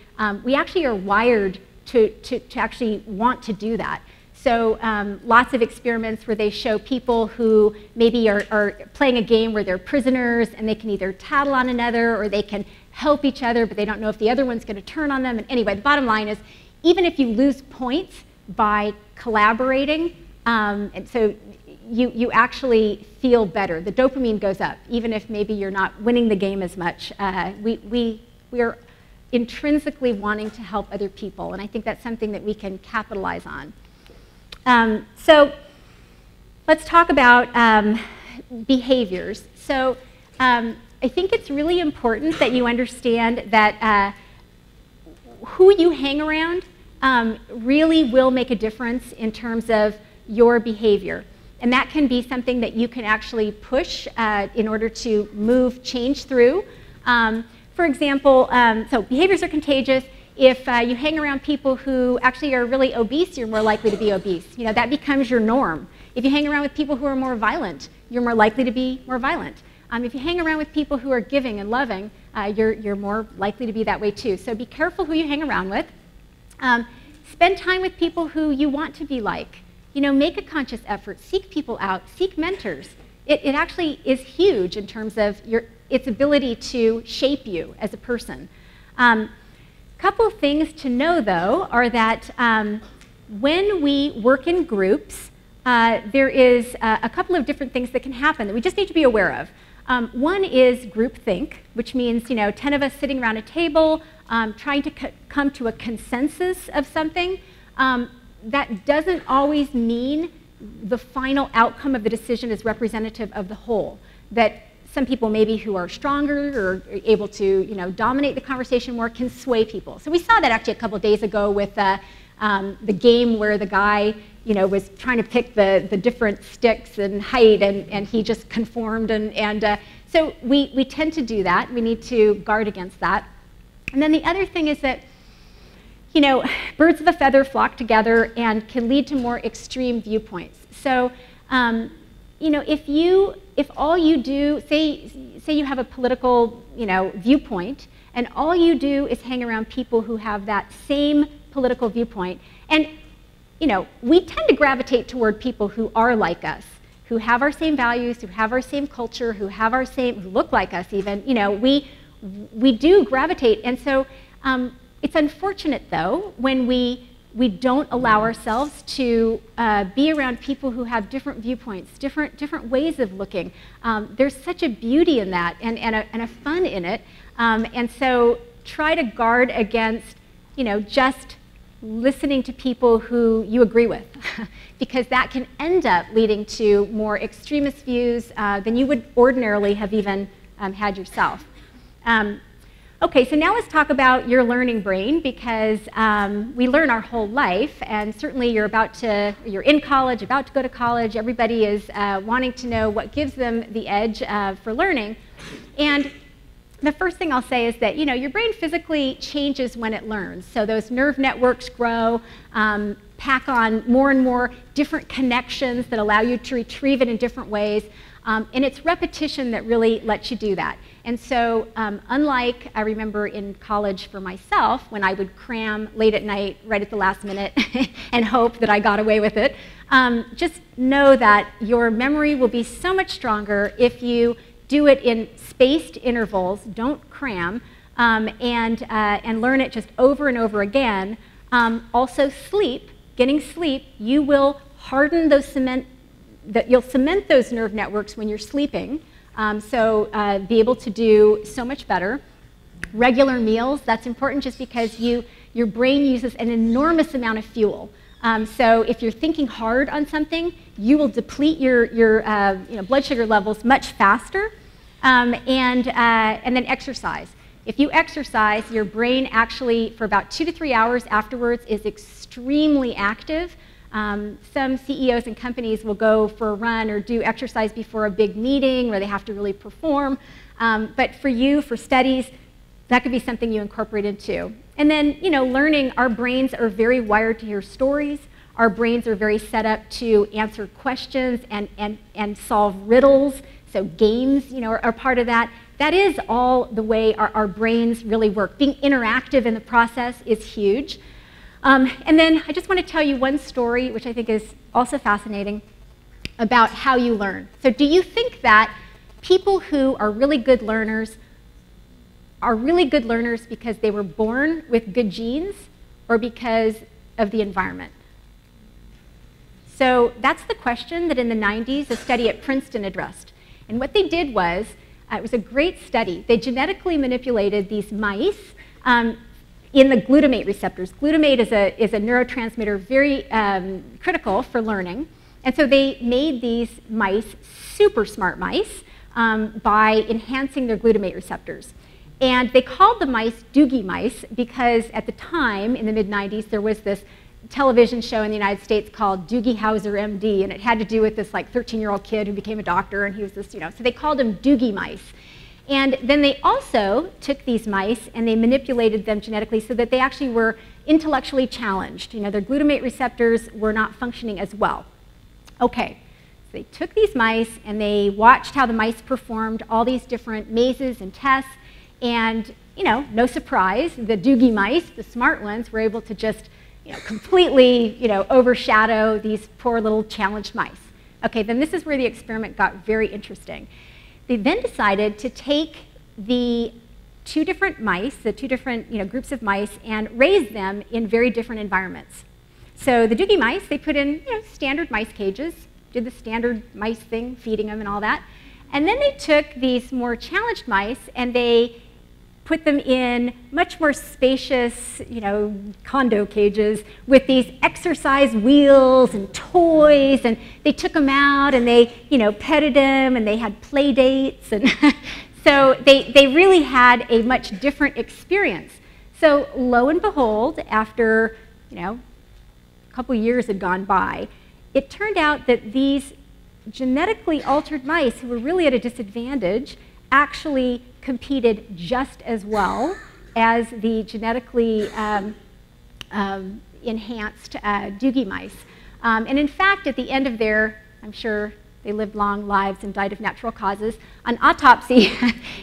we actually are wired to actually want to do that. So lots of experiments where they show people who maybe are playing a game where they're prisoners and they can either tattle on another or they can help each other, but they don't know if the other one's going to turn on them. And anyway, the bottom line is, even if you lose points by collaborating, and so you actually feel better. The dopamine goes up, even if maybe you're not winning the game as much. We are intrinsically wanting to help other people, and I think that's something that we can capitalize on. So let's talk about behaviors. So I think it's really important that you understand that who you hang around really will make a difference in terms of your behavior. And that can be something that you can actually push in order to move change through. For example, so behaviors are contagious. If you hang around people who actually are really obese, you're more likely to be obese. That becomes your norm. If you hang around with people who are more violent, you're more likely to be more violent. If you hang around with people who are giving and loving, you're more likely to be that way too. So be careful who you hang around with. Spend time with people who you want to be like. Make a conscious effort. Seek people out. Seek mentors. It actually is huge in terms of its ability to shape you as a person. Couple things to know, though, are that when we work in groups, there is a couple of different things that can happen that we just need to be aware of. One is groupthink, which means 10 of us sitting around a table trying to come to a consensus of something. That doesn't always mean the final outcome of the decision is representative of the whole. That some people maybe who are stronger or able to dominate the conversation more can sway people. So we saw that actually a couple of days ago with the game where the guy was trying to pick the different sticks and height, and he just conformed. So we tend to do that. We need to guard against that. And then the other thing is that birds of a feather flock together and can lead to more extreme viewpoints. So if all you do, say you have a political viewpoint, and all you do is hang around people who have that same political viewpoint, and we tend to gravitate toward people who are like us, who have our same values, who have our same culture, who look like us even. We do gravitate, and so it's unfortunate though when we don't allow ourselves to be around people who have different viewpoints, different ways of looking. There's such a beauty in that and a fun in it. And so try to guard against just listening to people who you agree with, because that can end up leading to more extremist views than you would ordinarily have even had yourself. Okay, so now let's talk about your learning brain, because we learn our whole life, and certainly you're in college, about to go to college. Everybody is wanting to know what gives them the edge for learning. And the first thing I'll say is that, your brain physically changes when it learns. So those nerve networks grow, pack on more and more different connections that allow you to retrieve it in different ways. And it's repetition that really lets you do that. And so unlike, I remember in college for myself, when I would cram late at night, right at the last minute, and hope that I got away with it, just know that your memory will be so much stronger if you do it in spaced intervals, don't cram, and learn it just over and over again. Also getting sleep, you will harden those you'll cement those nerve networks when you're sleeping. So be able to do so much better. Regular meals, that's important just because your brain uses an enormous amount of fuel. So if you're thinking hard on something, you will deplete your blood sugar levels much faster. And then exercise. If you exercise, your brain actually, for about 2 to 3 hours afterwards, is extremely active. Some CEOs and companies will go for a run or do exercise before a big meeting where they have to really perform. But for you, for studies, that could be something you incorporate into. And then, learning, our brains are very wired to hear stories. Our brains are very set up to answer questions and solve riddles. So games, are part of that. That is all the way our brains really work. Being interactive in the process is huge. And then I just want to tell you one story, which I think is also fascinating, about how you learn. So do you think that people who are really good learners because they were born with good genes, or because of the environment? So that's the question that in the 90s, a study at Princeton addressed. And what they did was, it was a great study. They genetically manipulated these mice in the glutamate receptors. Glutamate is a neurotransmitter very critical for learning. And so they made these mice super smart mice by enhancing their glutamate receptors. And they called the mice Doogie mice because at the time, in the mid-90s, there was this television show in the United States called Doogie Howser, MD, and it had to do with this 13-year-old kid who became a doctor, and he was this, so they called him Doogie mice. And then they also took these mice and they manipulated them genetically so that they actually were intellectually challenged. Their glutamate receptors were not functioning as well. Okay, so they took these mice and they watched how the mice performed all these different mazes and tests, and no surprise, the Doogie mice, the smart ones, were able to just completely, overshadow these poor little challenged mice. Okay, then this is where the experiment got very interesting. They then decided to take the two different mice, the two different groups of mice, and raise them in very different environments. So the Doogie mice, they put in standard mice cages, did the standard mice thing, feeding them and all that. And then they took these more challenged mice and they put them in much more spacious, condo cages with these exercise wheels and toys, and they took them out and they, petted them and they had play dates, and so they really had a much different experience. So lo and behold, after, a couple years had gone by, it turned out that these genetically altered mice who were really at a disadvantage actually competed just as well as the genetically enhanced Doogie mice. And in fact, at the end of I'm sure they lived long lives and died of natural causes, on autopsy,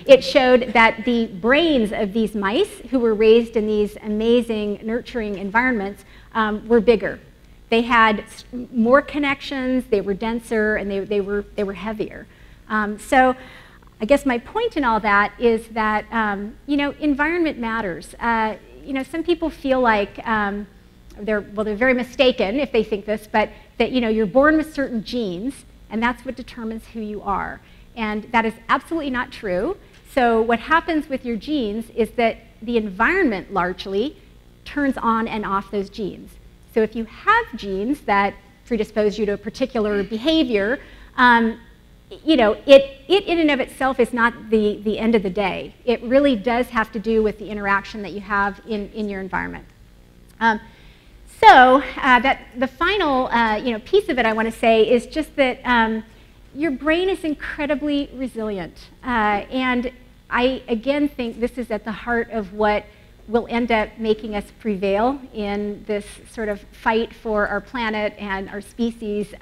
it showed that the brains of these mice who were raised in these amazing, nurturing environments were bigger. They had more connections, they were denser, and they were heavier. So I guess my point in all that is that, environment matters. Some people feel like they're very mistaken if they think this, but that, you're born with certain genes, and that's what determines who you are. And that is absolutely not true. So what happens with your genes is that the environment largely turns on and off those genes. So if you have genes that predispose you to a particular behavior, you know, it in and of itself is not the end of the day. It really does have to do with the interaction that you have in your environment. That the final you know, piece of it I want to say is just that your brain is incredibly resilient. And I, again, think this is at the heart of what will end up making us prevail in this sort of fight for our planet and our species.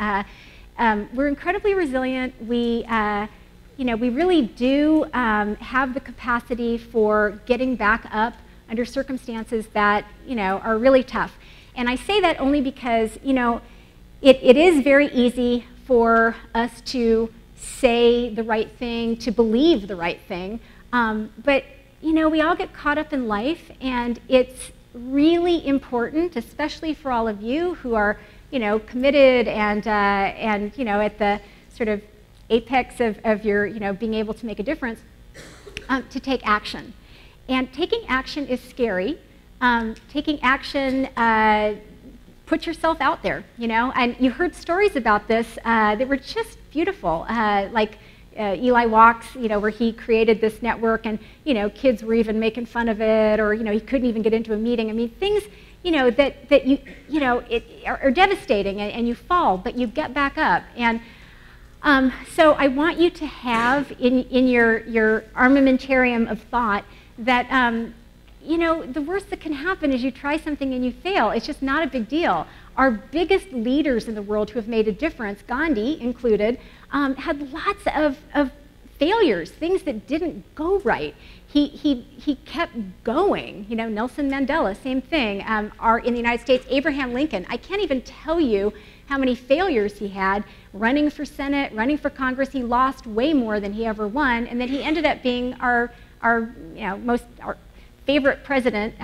We're incredibly resilient. We, you know, we really do have the capacity for getting back up under circumstances that, you know, are really tough. And I say that only because, you know, it is very easy for us to say the right thing, to believe the right thing, but, you know, we all get caught up in life, and it's really important, especially for all of you who are, you know, committed and you know, at the sort of apex of your, you know, being able to make a difference, to take action. And taking action is scary. Taking action, put yourself out there, you know, and you heard stories about this that were just beautiful, like Eli Walks, you know, where he created this network, and, you know, kids were even making fun of it, or, you know, he couldn't even get into a meeting. I mean, things, you know, that you know, are devastating, and you fall, but you get back up. And so I want you to have in your armamentarium of thought that, you know, the worst that can happen is you try something and you fail. It's just not a big deal. Our biggest leaders in the world who have made a difference, Gandhi included, had lots of failures, things that didn't go right. He kept going. You know, Nelson Mandela, same thing. In the United States, Abraham Lincoln, I can't even tell you how many failures he had running for Senate, running for Congress. He lost way more than he ever won, and then he ended up being our you know, our favorite president,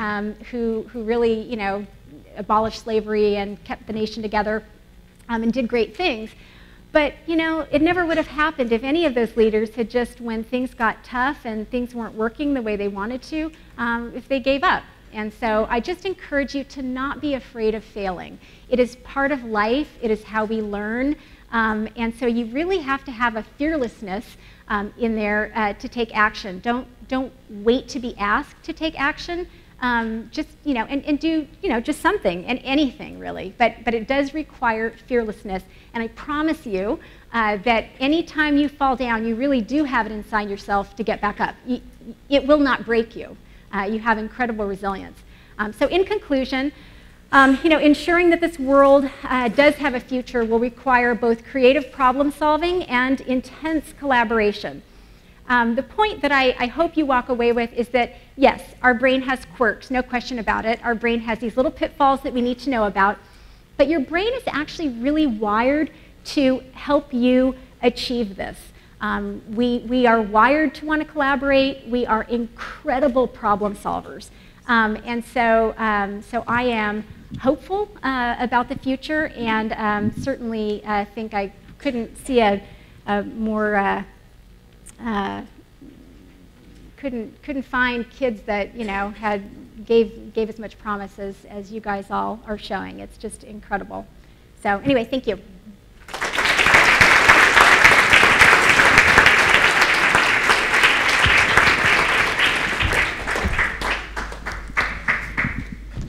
who really, you know, abolished slavery and kept the nation together, and did great things. But, you know, it never would have happened if any of those leaders had just, when things got tough and things weren't working the way they wanted to, if they gave up. And so I just encourage you to not be afraid of failing. It is part of life. It is how we learn. And so you really have to have a fearlessness in there to take action. Don't wait to be asked to take action. Just, you know, and do, you know, just something, and anything really. But it does require fearlessness. And I promise you that anytime you fall down, you really do have it inside yourself to get back up. It will not break you. You have incredible resilience. So in conclusion, you know, ensuring that this world does have a future will require both creative problem solving and intense collaboration. The point that I hope you walk away with is that, yes, our brain has quirks, no question about it. Our brain has these little pitfalls that we need to know about. But your brain is actually really wired to help you achieve this. We are wired to want to collaborate. We are incredible problem solvers. And so I am hopeful about the future, and certainly think I couldn't see a more couldn't find kids that, you know, gave as much promise as you guys all are showing. It's just incredible. So anyway, thank you.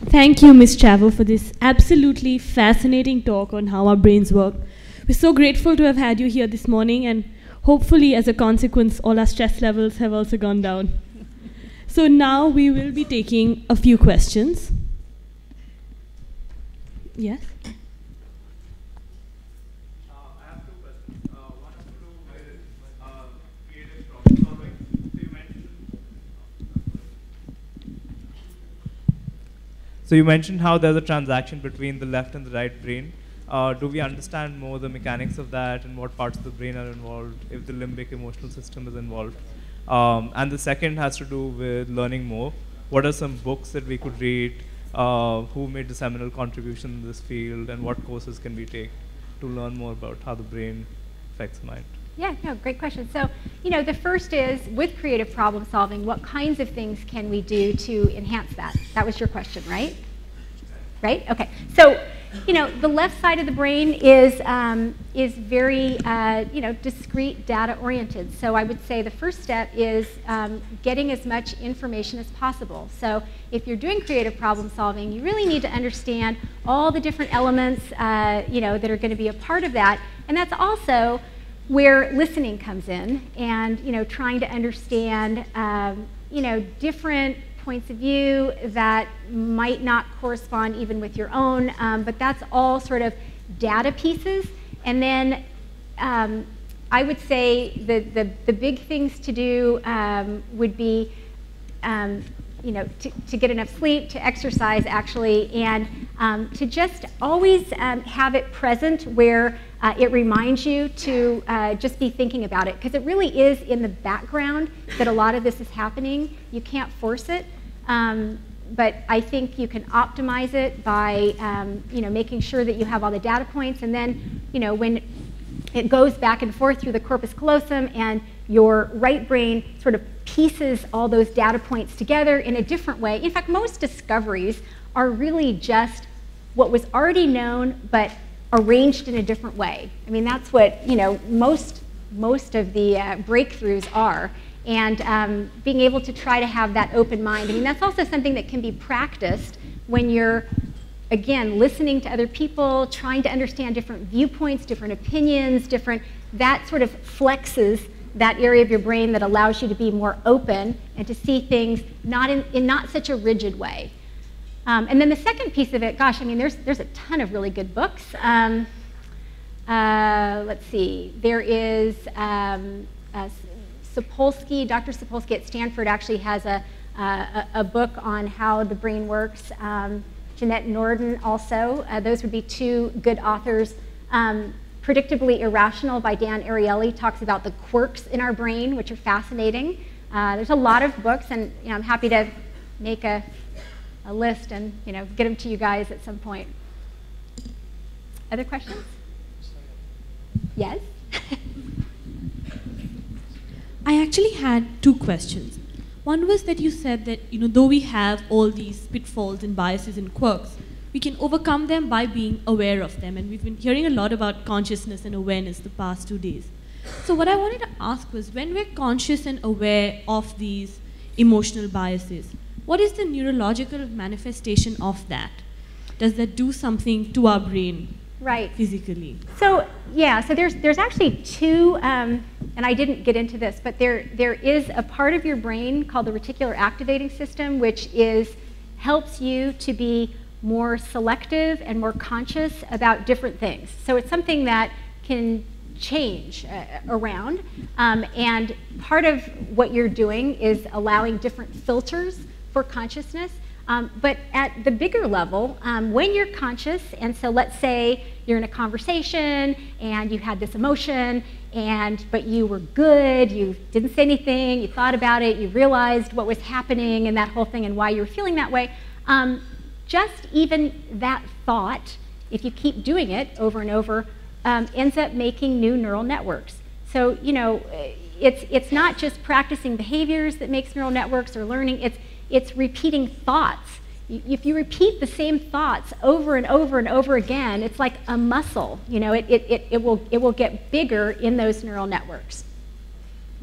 Thank you, Ms. Traver, for this absolutely fascinating talk on how our brains work. We're so grateful to have had you here this morning, and hopefully, as a consequence, all our stress levels have also gone down. So now we will be taking a few questions. Yes? I have two questions. One has to do with creative problem solving. So you mentioned how there's a transaction between the left and the right brain. Do we understand more the mechanics of that, and what parts of the brain are involved, if the limbic emotional system is involved? And the second has to do with learning more. What are some books that we could read? Who made the seminal contribution in this field, and what courses can we take to learn more about how the brain affects the mind? Yeah, no, great question. So, you know, the first is, with creative problem solving, what kinds of things can we do to enhance that? That was your question, right? Right? Okay. So, the left side of the brain is very, discrete, data-oriented. So I would say the first step is getting as much information as possible. So if you're doing creative problem solving, you really need to understand all the different elements, that are going to be a part of that. And that's also where listening comes in, and trying to understand, different points of view that might not correspond even with your own, but that's all sort of data pieces. And then I would say the big things to do would be, to get enough sleep, to exercise actually, and to just always have it present where it reminds you to just be thinking about it, because it really is in the background that a lot of this is happening. You can't force it, but I think you can optimize it by making sure that you have all the data points, and then when it goes back and forth through the corpus callosum and your right brain sort of pieces all those data points together in a different way. In fact, most discoveries are really just what was already known but arranged in a different way. I mean, that's what most of the breakthroughs are. And being able to try to have that open mind. I mean, that's also something that can be practiced when you're, again, listening to other people, trying to understand different viewpoints, different opinions, that sort of flexes that area of your brain that allows you to be more open and to see things not in not such a rigid way. And then the second piece of it, gosh, I mean, there's a ton of really good books. Let's see, there is Sapolsky, Dr. Sapolsky at Stanford actually has a book on how the brain works. Jeanette Norden also. Those would be two good authors. Predictably Irrational by Dan Ariely talks about the quirks in our brain, which are fascinating. There's a lot of books, and I'm happy to make a list and get them to you guys at some point. Other questions? Yes? I actually had two questions. One was that you said that though we have all these pitfalls and biases and quirks, we can overcome them by being aware of them. And we've been hearing a lot about consciousness and awareness the past 2 days. So what I wanted to ask was, when we're conscious and aware of these emotional biases, what is the neurological manifestation of that? Does that do something to our brain? Right. Physically? So yeah, so there's actually two, and I didn't get into this, but there is a part of your brain called the reticular activating system, which helps you to be more selective and more conscious about different things. So it's something that can change around, and part of what you're doing is allowing different filters for consciousness. But at the bigger level, when you're conscious, and so let's say you're in a conversation and you had this emotion, but you were good, you didn't say anything, you thought about it, you realized what was happening and that whole thing and why you were feeling that way, just even that thought, if you keep doing it over and over, ends up making new neural networks. So it's not just practicing behaviors that makes neural networks or learning, it's repeating thoughts. If you repeat the same thoughts over and over and over again, it's like a muscle. It will get bigger in those neural networks.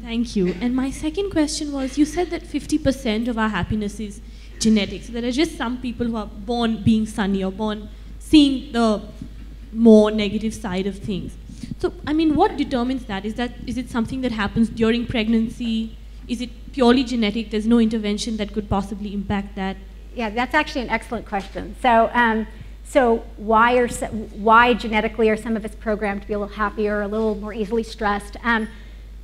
Thank you. And my second question was, you said that 50% of our happiness is genetic. So there are just some people who are born being sunny or born seeing the more negative side of things. So, I mean, what determines that? Is it something that happens during pregnancy? Is it purely genetic? There's no intervention that could possibly impact that? Yeah, that's actually an excellent question. So why genetically are some of us programmed to be a little happier, a little more easily stressed?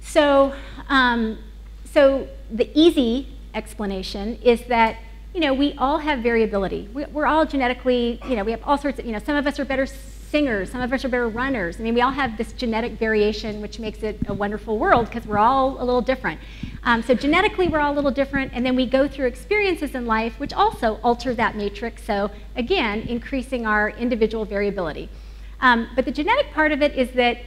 So the easy explanation is that we all have variability. We're all genetically, we have all sorts of, some of us are better singers, some of us are better runners. I mean, we all have this genetic variation, which makes it a wonderful world because we're all a little different. So genetically, we're all a little different, and then we go through experiences in life which also alter that matrix, so again, increasing our individual variability. But the genetic part of it is that,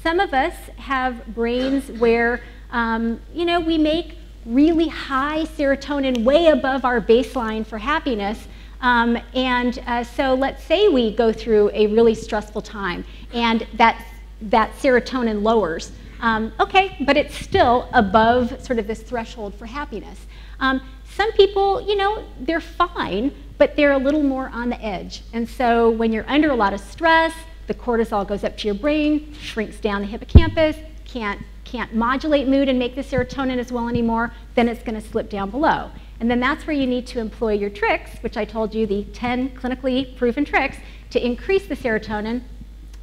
some of us have brains where, we make really high serotonin way above our baseline for happiness, So let's say we go through a really stressful time and that serotonin lowers. Okay, but it's still above sort of this threshold for happiness. Some people, you know, they're fine, but they're a little more on the edge. And so when you're under a lot of stress, the cortisol goes up to your brain, shrinks down the hippocampus, can't modulate mood and make the serotonin as well anymore, then it's going to slip down below. And then that's where you need to employ your tricks, which I told you, the 10 clinically proven tricks, to increase the serotonin.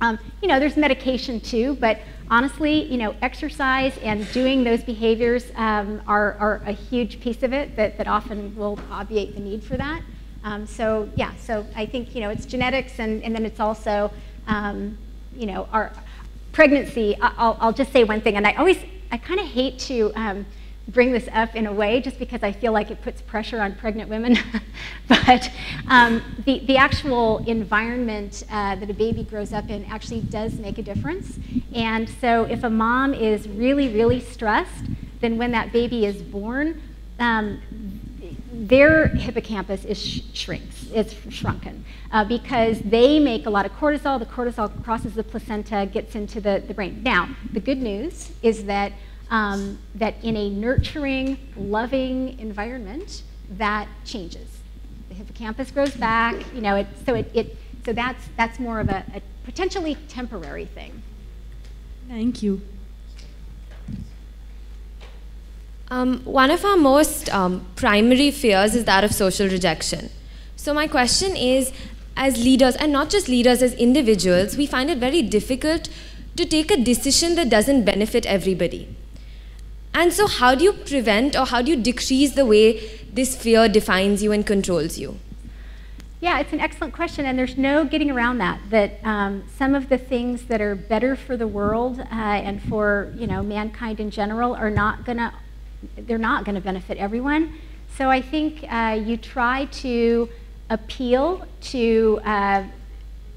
You know, there's medication too, but honestly, you know, exercise and doing those behaviors are a huge piece of it that often will obviate the need for that. So yeah, so I think, you know, it's genetics and then it's also, you know, our pregnancy. I'll just say one thing, and I kind of hate to bring this up in a way just because I feel like it puts pressure on pregnant women. But the actual environment that a baby grows up in actually does make a difference. And so if a mom is really, really stressed, then when that baby is born, their hippocampus shrinks, it's shrunken, because they make a lot of cortisol. The cortisol crosses the placenta, gets into the brain. Now, the good news is that that in a nurturing, loving environment, that changes. The hippocampus grows back, you know, so that's more of a potentially temporary thing. Thank you. One of our most primary fears is that of social rejection. So my question is, as leaders, and not just leaders, as individuals, we find it very difficult to take a decision that doesn't benefit everybody. And so how do you prevent or how do you decrease the way this fear defines you and controls you? Yeah, it's an excellent question, and there's no getting around that some of the things that are better for the world and for, you know, mankind in general are not gonna benefit everyone. So I think you try to appeal to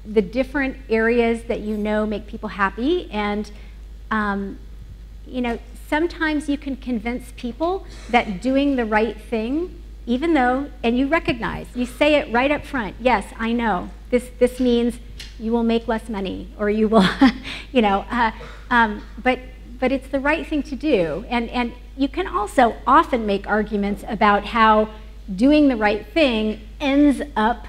the different areas that you know make people happy, and you know, sometimes you can convince people that doing the right thing, even though, and you recognize, you say it right up front, yes, I know, this means you will make less money, or you will, you know, but it's the right thing to do. And you can also often make arguments about how doing the right thing ends up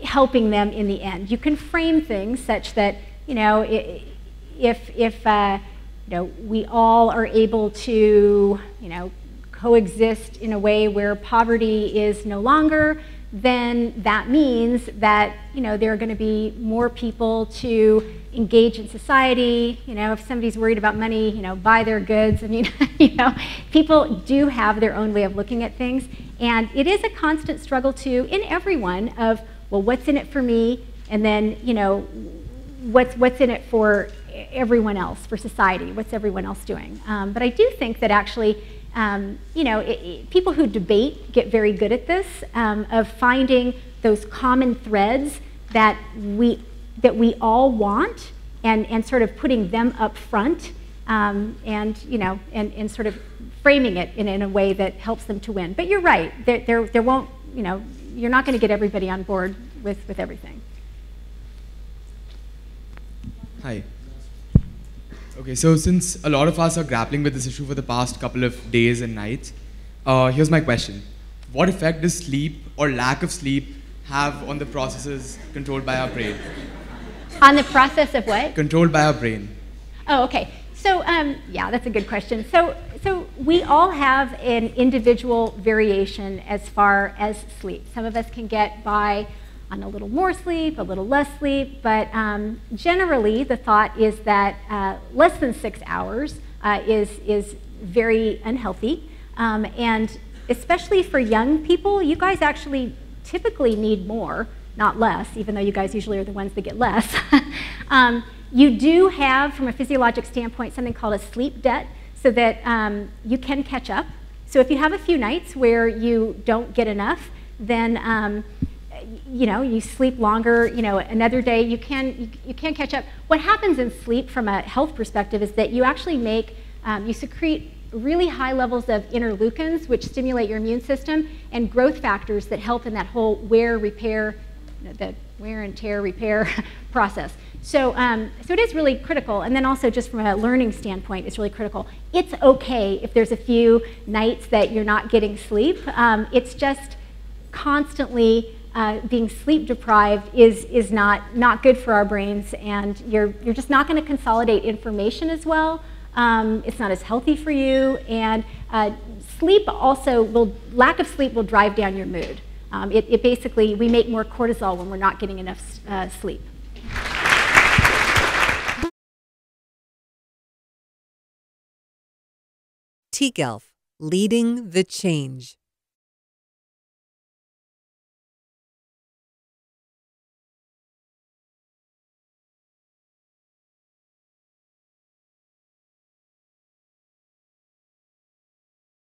helping them in the end. You can frame things such that, you know, if you know, we all are able to, you know, coexist in a way where poverty is no longer, then that means that, you know, there are going to be more people to engage in society. You know, if somebody's worried about money, you know, buy their goods. I mean, you know, people do have their own way of looking at things, and it is a constant struggle too in everyone of, well, what's in it for me, and then, you know, what's in it for everyone else, for society, what's everyone else doing. But I do think that actually, you know, people who debate get very good at this, of finding those common threads that we all want, and sort of putting them up front, and, you know, and sort of framing it in a way that helps them to win. But you're right, there won't, you know, you're not going to get everybody on board with everything. Hi. Okay, so since a lot of us are grappling with this issue for the past couple of days and nights, here's my question. What effect does sleep or lack of sleep have on the processes controlled by our brain? On the process of what? Controlled by our brain. Oh, okay. So, yeah, that's a good question. So we all have an individual variation as far as sleep. Some of us can get by on a little more sleep, a little less sleep, but generally the thought is that less than 6 hours is very unhealthy, and especially for young people, you guys actually typically need more, not less, even though you guys usually are the ones that get less. You do have, from a physiologic standpoint, something called a sleep debt, so that you can catch up. So if you have a few nights where you don't get enough, then you know, you sleep longer, you know, another day you can catch up. What happens in sleep from a health perspective is that you actually make, you secrete really high levels of interleukins, which stimulate your immune system, and growth factors that help in that whole wear and tear repair process. So, so it is really critical, and then also just from a learning standpoint, it's really critical. It's okay if there's a few nights that you're not getting sleep. It's just constantly being sleep deprived is not good for our brains, and you're just not going to consolidate information as well. It's not as healthy for you, and sleep also lack of sleep will drive down your mood. It basically, we make more cortisol when we're not getting enough sleep. tGELF, leading the change.